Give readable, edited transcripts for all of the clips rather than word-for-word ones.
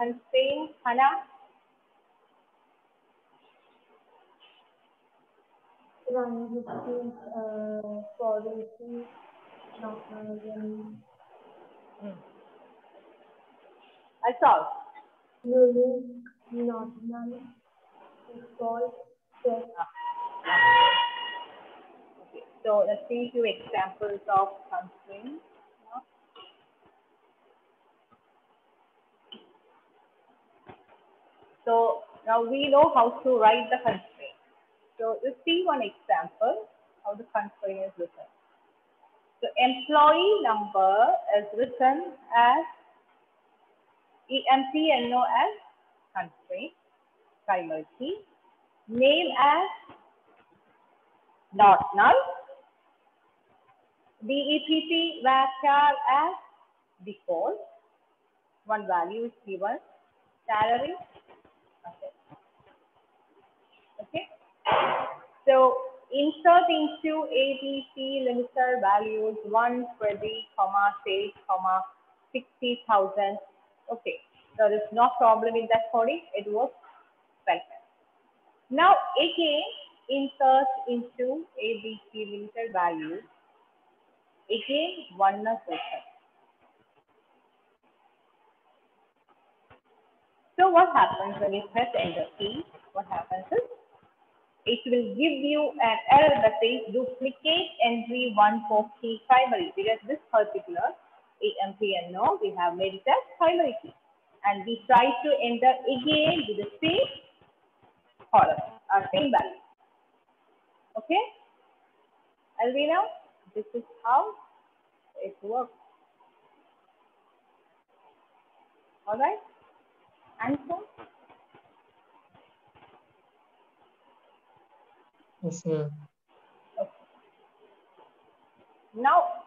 constraint, Hannah? Policy, not I solve. unique, not null, default, check. Okay, so let's see few examples of constraints. So now we know how to write the constraint. So let's see one example how the constraint is written. So employee number is written as EMPNO as constraint, primary key, name as not null, DEPT varchar as default, one value is given, salary. Okay. So insert into ABC limiter values 120, say, 60,000. Okay. There is no problem in that coding. It works perfect. Now again insert into ABC limiter values. Again one is written. So what happens when you press enter key? What happens is it will give you an error that says duplicate entry 1 for key primary, because this particular EMPNO we have made it as primary key, and we try to enter again with the same column or same value. Okay, Alvina, this is how it works. All right, answer. Yes, ma'am. Okay. Now,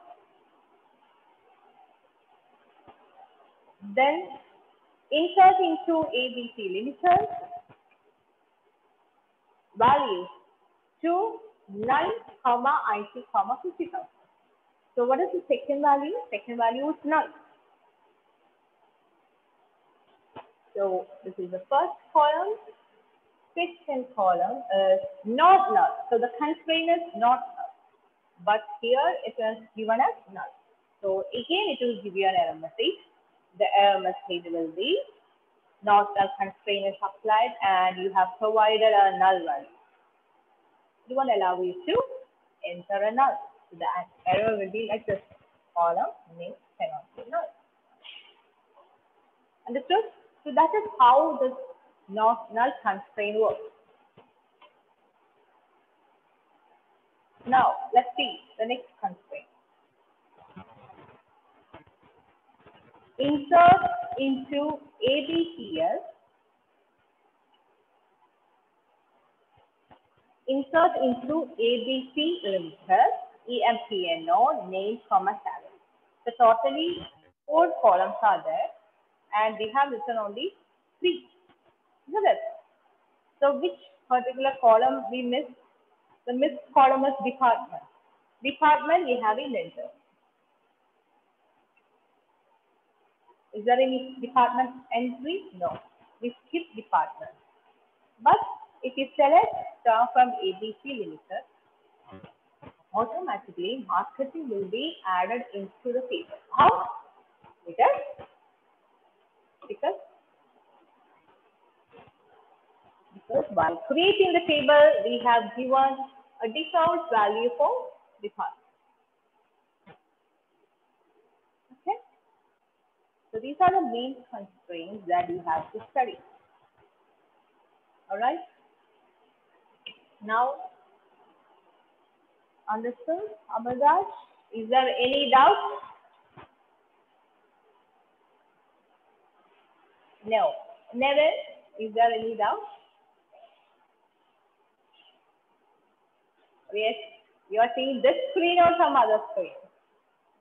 then insert into ABC limiters values to null, IT, 50,000. So what is the second value? Second value is null. So this is the first column. Second column is not null. So the constraint is not null. But here it is given as null. So again it will give you an error message. The error message will be not null constraint is applied and you have provided a null value. It won't allow you to enter a null. So the error will be like this. Column name cannot be null. Understood? So that is how this not null constraint works. Now let's see the next constraint. Insert into ABCS. Insert into ABC limiter EMPNO name, salary. So totally 4 columns are there, and we have written only 3. Isn't it? So which particular column we missed? The missed column is department. Department we have in enter. Is there any department entry? No. We skip department. But if you select star from ABC limiter, automatically marketing will be added into the table. How? Because while creating the table, we have given a default value for department. Okay. So these are the main constraints that you have to study. All right. Now, understood, Amarraj? Is there any doubt? No. Never. Is there any doubt? Yes. You are seeing this screen or some other screen?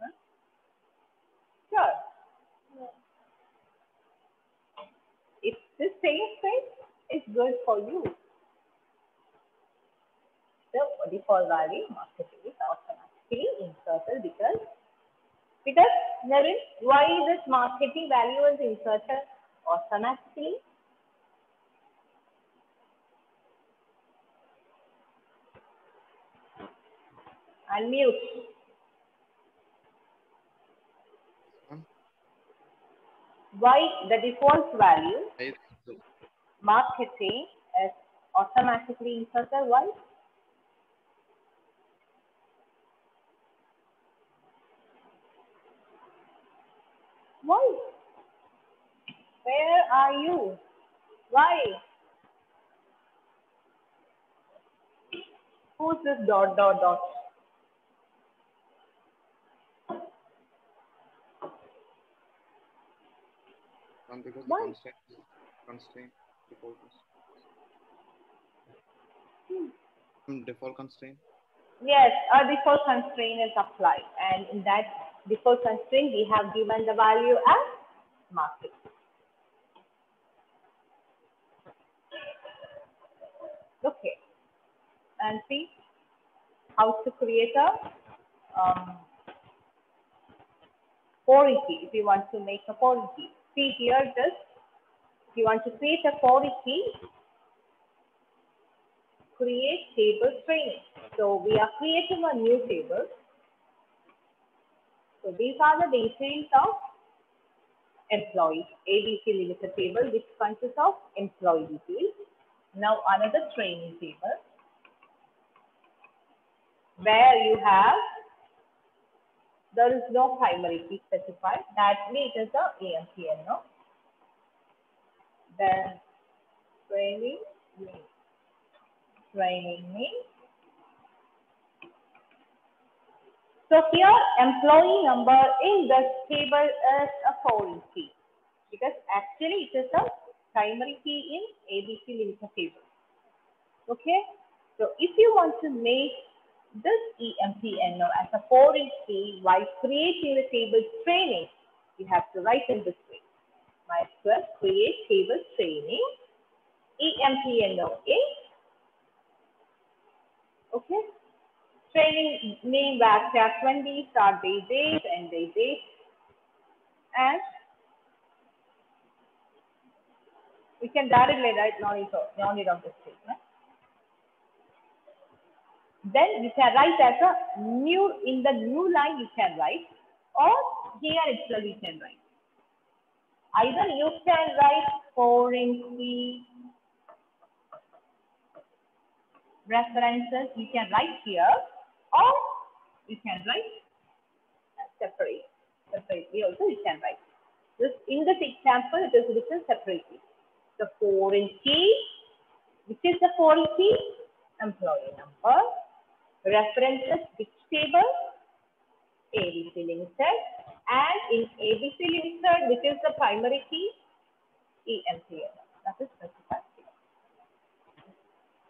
Huh? Sure. If this same screen is good for you, the default value marketing is automatically inserted because Naren, why this marketing value is inserted automatically. Unmute. Why the default value marketing is automatically inserted? Why? Why? Where are you? Why? Who's this dot dot dot? Because Why? the constraint default default constraint. Yes, a default constraint is applied, and in that default constraint we have given the value as market. Okay, and see how to create a foreign key. If you want to make a foreign key, see here this. If you want to create a foreign key, create table training. So we are creating a new table. So these are the details of employees. ABC Limited table, which consists of employee details. Now another training table where you have, there is no primary key specified. That means it is a AMPNO. Then training name. Training name. So here employee number in this table is a foreign key because actually it is a primary key in ABC Limited table. Okay. So if you want to make this EMPNO as a foreign key while creating the table training, you have to write in this way. MySQL create table training EMPNO is, okay, training name varchar 20, start date, end date, and we can directly write no need of this statement. Then you can write as a new, in the new line you can write, or here itself you can write. Either you can write foreign key references, you can write here, or you can write separately also you can write. This, in this example, it is written separately. The foreign key, which is the foreign key? Employee number. References, which table? ABC Limited. And in ABC Limited, which is the primary key? EMPNO. That is specified.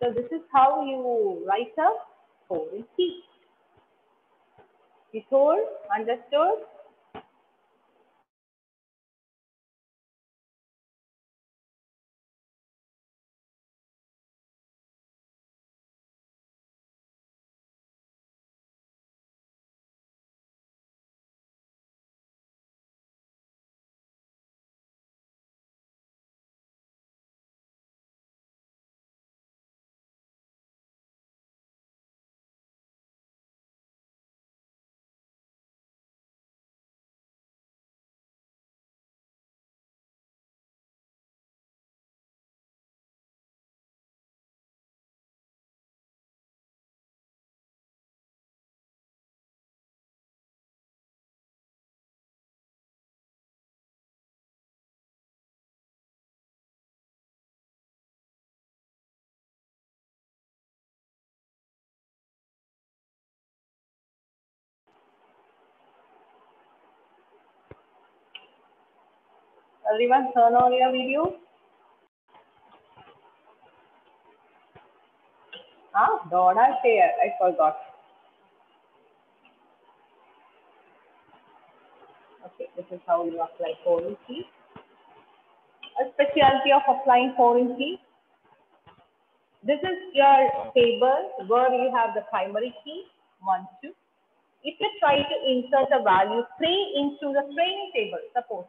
So this is how you write a foreign key. You told, understood? Everyone turn on your video. Dora share. I forgot. Okay, this is how you apply foreign key. A specialty of applying foreign key. This is your table where you have the primary key, 1, 2. If you try to insert a value 3 into the training table, suppose.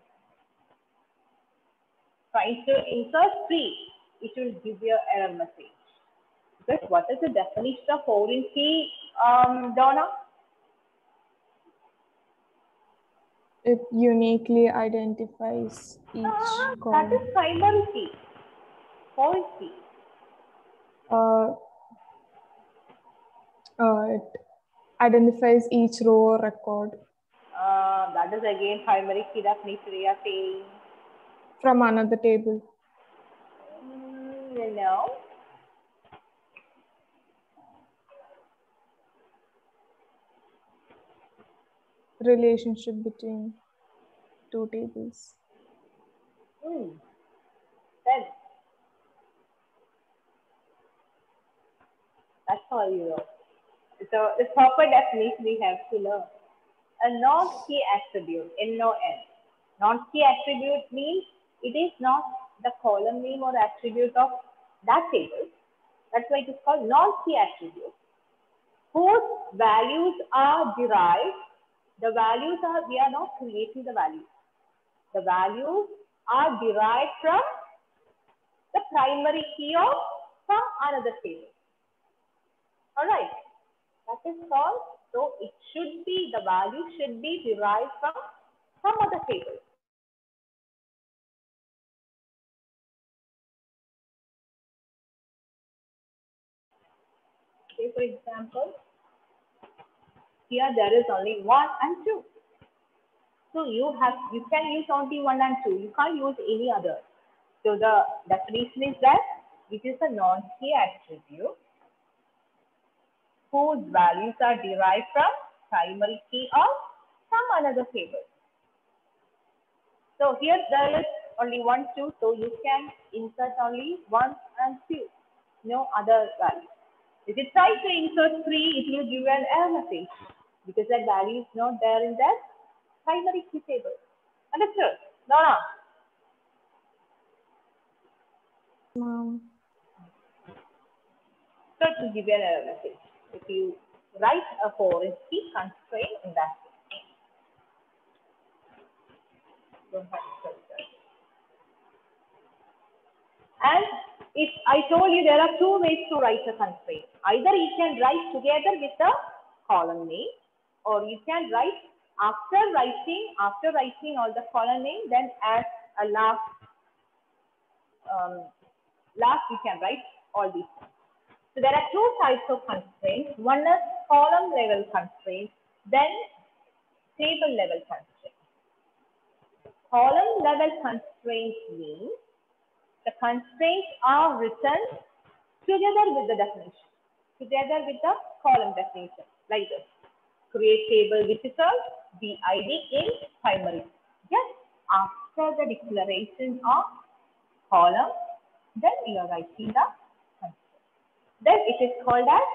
trying to insert 3, it will give you an error message. Because what is the definition of foreign key, Donna? It uniquely identifies each That column. is primary key. Foreign key. It identifies each row or record That is again primary key definition we are saying. from another table. No. Relationship between two tables. Then that's all you know. So the proper definition we have to learn. A non-key attribute, N-O-N. Non-key attribute means it is not the column name or attribute of that table. That's why it is called non-key attribute. Whose values are derived. The values are, we are not creating the values. The values are derived from the primary key of some another table. All right. That is called, so it should be, the value should be derived from some other table. Say for example, here there is only 1 and 2. So you can use only 1 and 2. You can't use any other. So the definition is that it is a non-key attribute whose values are derived from primary key of some another table. So here there is only 1, 2, so you can insert only 1 and 2, no other value. If you try to insert 3, it will give you an error message because that value is not there in that primary key table. Understood? Nora? So it will give you an error message if you write a foreign key constraint in that way. Don't have to tell that. And if I told you there are 2 ways to write a constraint. Either you can write together with the column name, or you can write after writing all the column name, then as a last you can write all these things. So there are 2 types of constraints. One is column level constraint, then table level constraint. Column level constraint means the constraints are written together with the definition, together with the column definition, like this. Create table visitor, BID in primary. Just after the declaration of column, then you are writing the constraint. Then it is called as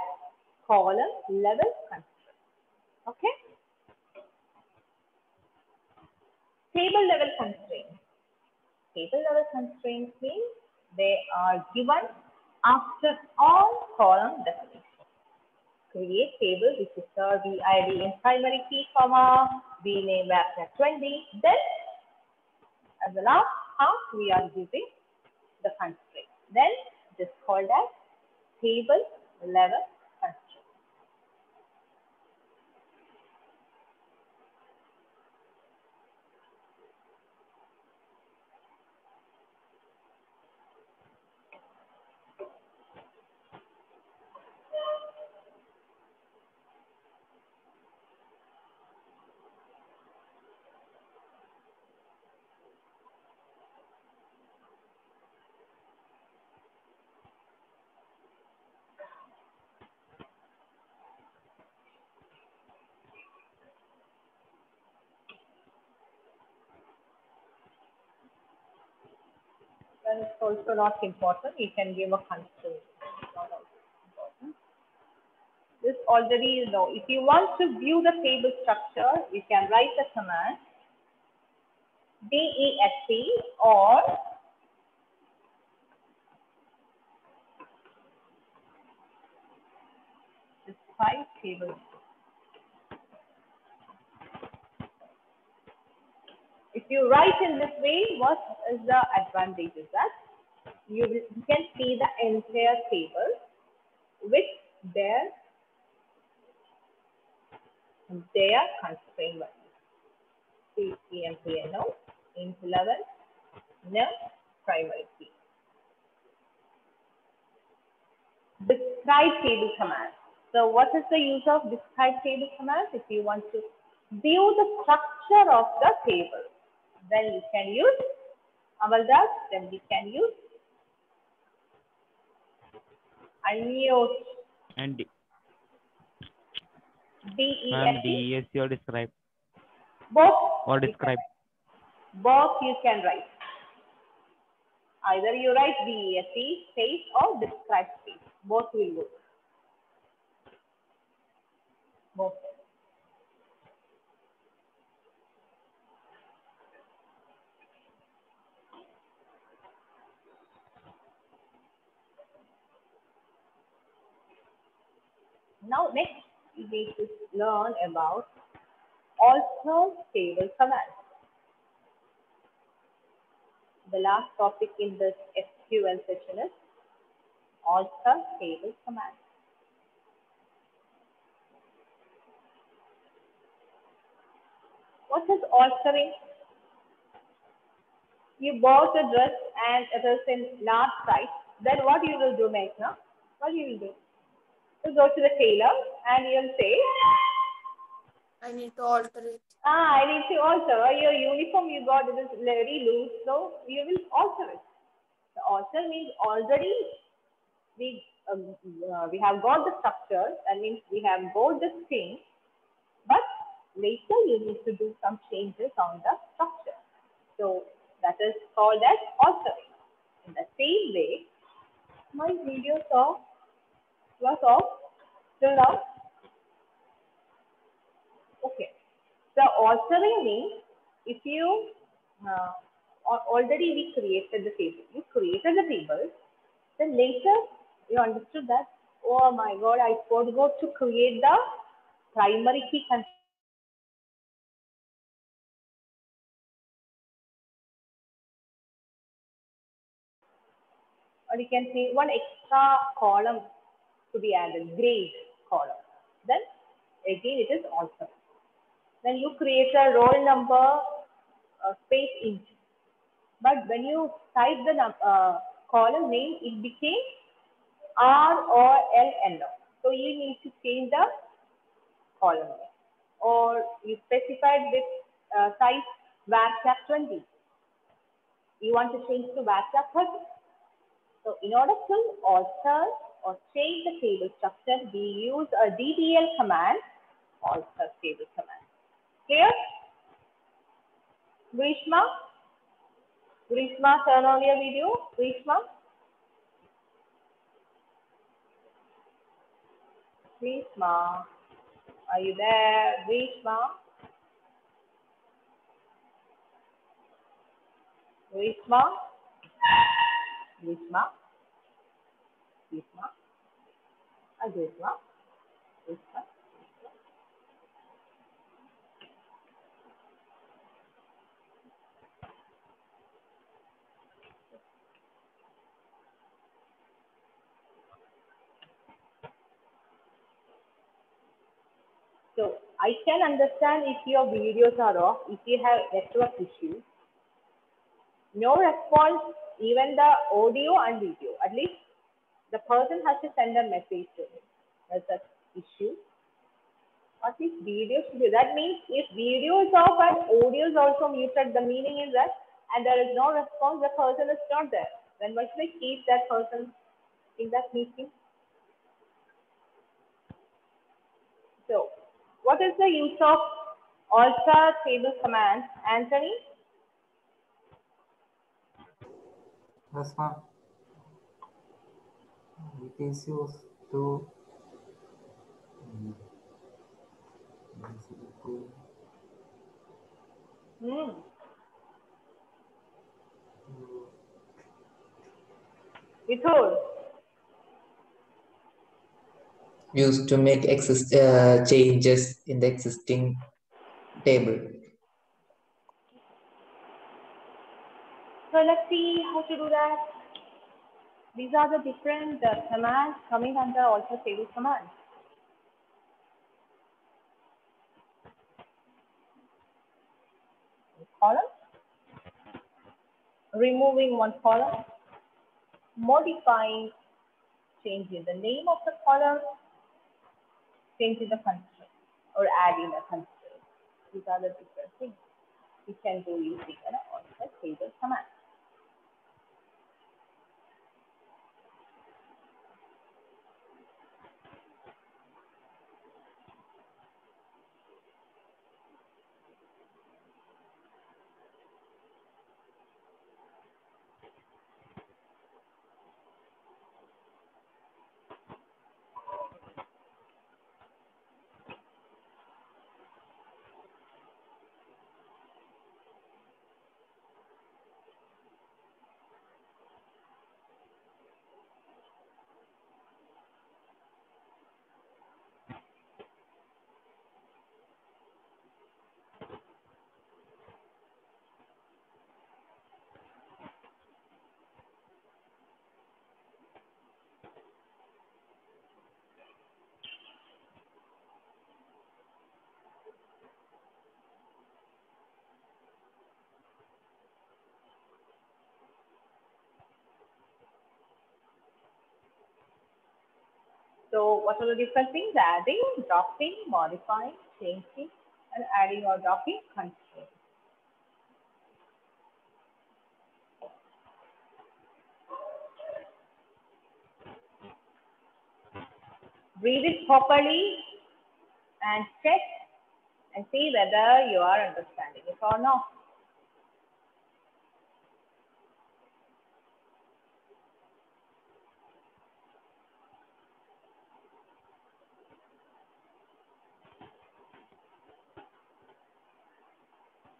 column level constraint. Okay? Table level constraint. Table level constraints means they are given after all column definitions. Create table which is BID in primary key, comma, B name after 20. Then as the last half we are using the constraint. Then it is called as table level constraint. That is also not important. You can give a constraint. Not also important. This already you know. If you want to view the table structure, you can write the command DESC or describe table. If You write in this way, what is the advantage is that you can see the entire table with their constraint values. C, P, M, P, N, O, int 11, no primary key. Describe table command. So what is the use of describe table command? If you want to view the structure of the table, then you can use Amaldas, then we can use unmute And DESC or describe. both Or describe. Both you can write. Either you write DESC space or describe space. Both will work. Both. Now next we need to learn about alter table command. The last topic in this SQL session is alter table command. What is altering? You bought a dress and it is in large size. Then what you will do, Meghna? What you will do? You go to the tailor and you'll say, I need to alter it. I need to alter. Your uniform you got, it is very loose, so you will alter it. The alter means already we have got the structure, that means we have got the thing, but later you need to do some changes on the structure. So that is called as altering. In the same way, my videos was off till now. Okay. The altering means if you already we created the table. You created the table, then later you understood that, oh my God, I forgot to create the primary key constraint. Or you can say one extra column to be added, grade column. Then again it is altering. Then you create a roll number space int. But when you type the column name, it became R or L N O. So you need to change the column name. Or you specified with size varchar 20. You want to change to varchar 30. So in order to alter or change the table structure, we use a DDL command, alter table command. Clear? Grishma? Grishma, turn on your video. Grishma? Grishma, are you there? Grishma? Grishma? Grishma? Grishma? Grishma? Grishma? So I can understand if your videos are off, if you have network issues. No response, even the audio and video. At least the person has to send a message to me. There's an issue. At least video should be. That means if video is off and audio is also muted, the meaning is that, and there is no response, the person is not there. Then why should I keep that person in that meeting? So, what is the use of alter table command, Anthony? Yes, ma'am. It is used to Vithur. Used to make changes in the existing table. So let's see how to do that. These are the different commands coming under alter table command. Column, removing one column, modifying, changing the name of the column, changing the constraint, or adding a constraint. These are the different things we can do using an alter table command. So what are the different things? Adding, dropping, modifying, changing, and adding or dropping constraints. Read it properly and check and see whether you are understanding it or not.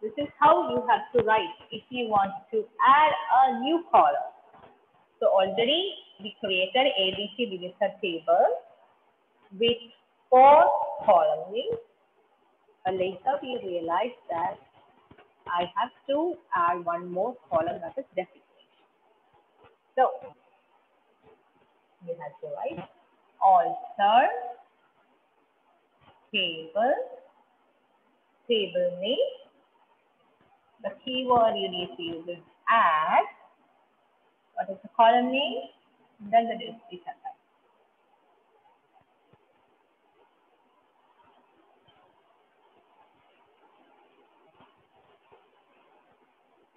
This is how you have to write if you want to add a new column. So already we created ABC divisor table with 4 columns. But later we realized that I have to add one more column, that is designation. So we have to write alter table, table name. The keyword you need to use is add. What is the column name? Then the description type.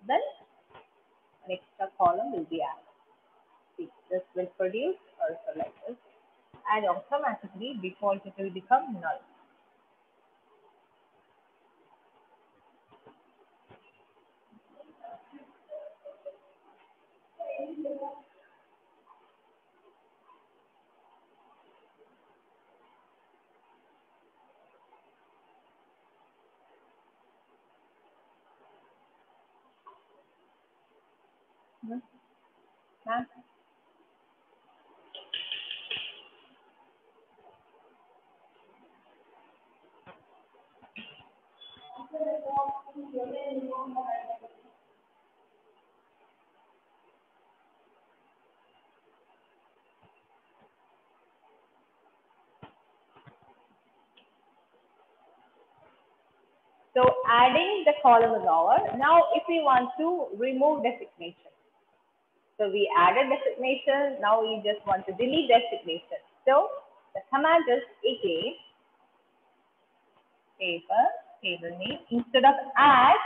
Then an extra column will be added. See, this will produce cursor like this, and automatically default it will become null. Huh? So adding the column is over. Now if we want to remove designation. So we added designation. Now we just want to delete designation. So the command is again table name. Instead of add,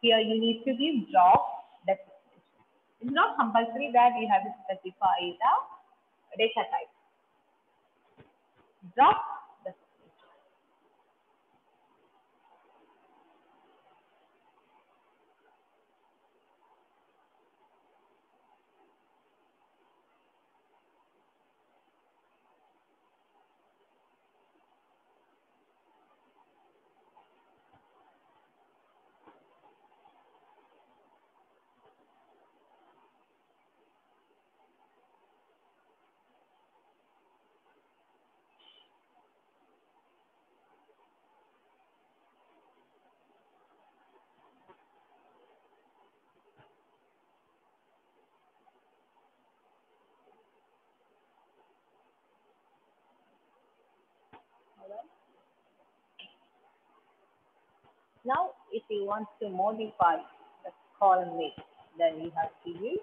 here you need to give drop designation. It's not compulsory that you have to specify the data type. Drop designation. Now, if you want to modify the column name, then you have to use,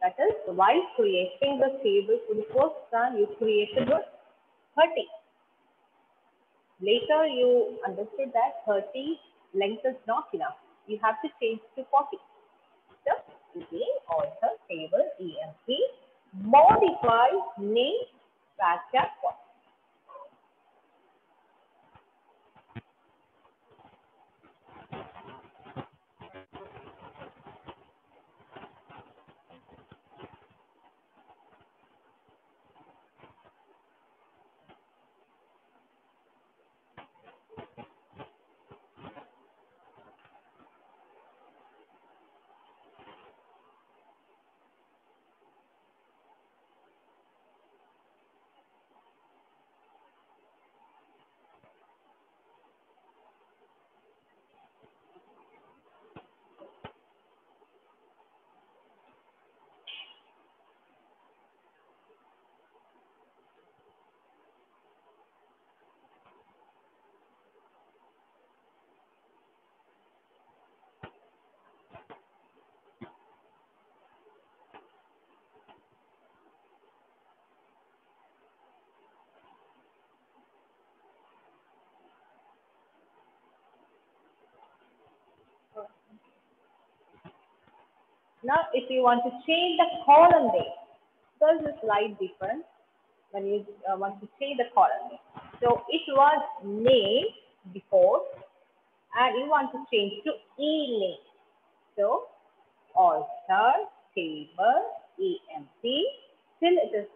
that is, while creating the table for the first time, you created with 30. Later, you understood that 30 length is not enough. You have to change to 40. So, again, alter table EMP, modify name backtrack 40. Now, if you want to change the column name, there's a slight difference when you want to change the column name. So, it was name before, and you want to change to e-name. So, alter table EMP till it is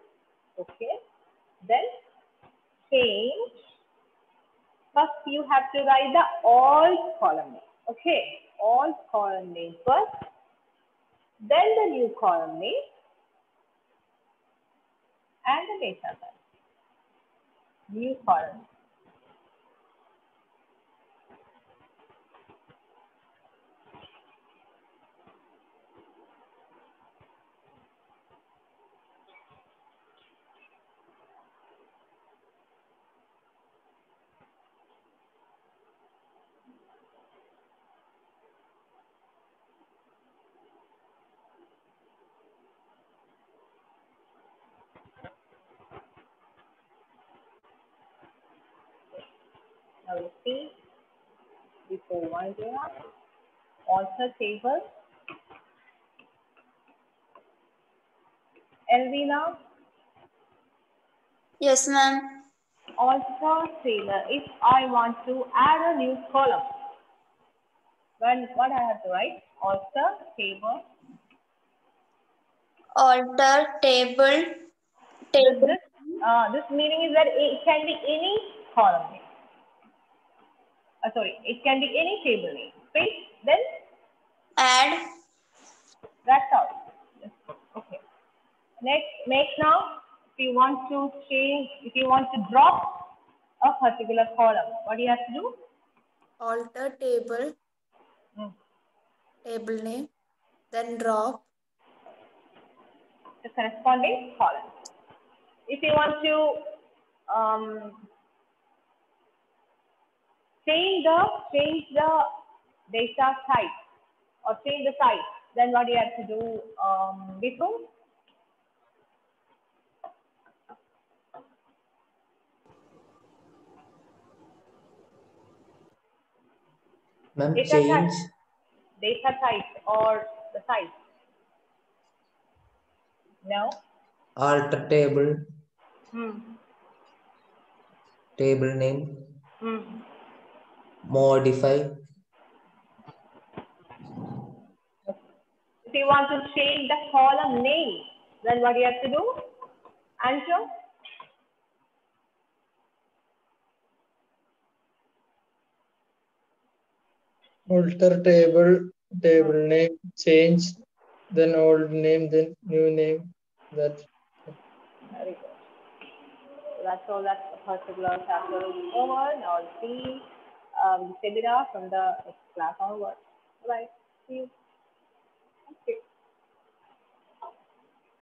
okay. Then change. First, you have to write the all column name. Okay, all column name first. Then the new column name and the data type. New column. Now you see, before one day alter table. Elvina, Yes, ma'am. alter table. If I want to add a new column, then what I have to write? Alter table. Alter table. This meaning is that it can be any column name. Sorry, it can be any table name. Space, then Add. that's all. Okay. Next now, if you want to change, if you want to drop a particular column, what do you have to do? Alter table. Table name. Then drop. The corresponding column. If you want to change the data type or change the size, then what do you have to do, before? Ma'am, Data change type or the size? No. alter table, table name, modify, If you want to change the column name, then what do you have to do? Answer? Alter table name, change, then old name, then new name. That. Very good. So that's all that particular chapter is over. Now see the seminar from the next class onwards. Bye. See you.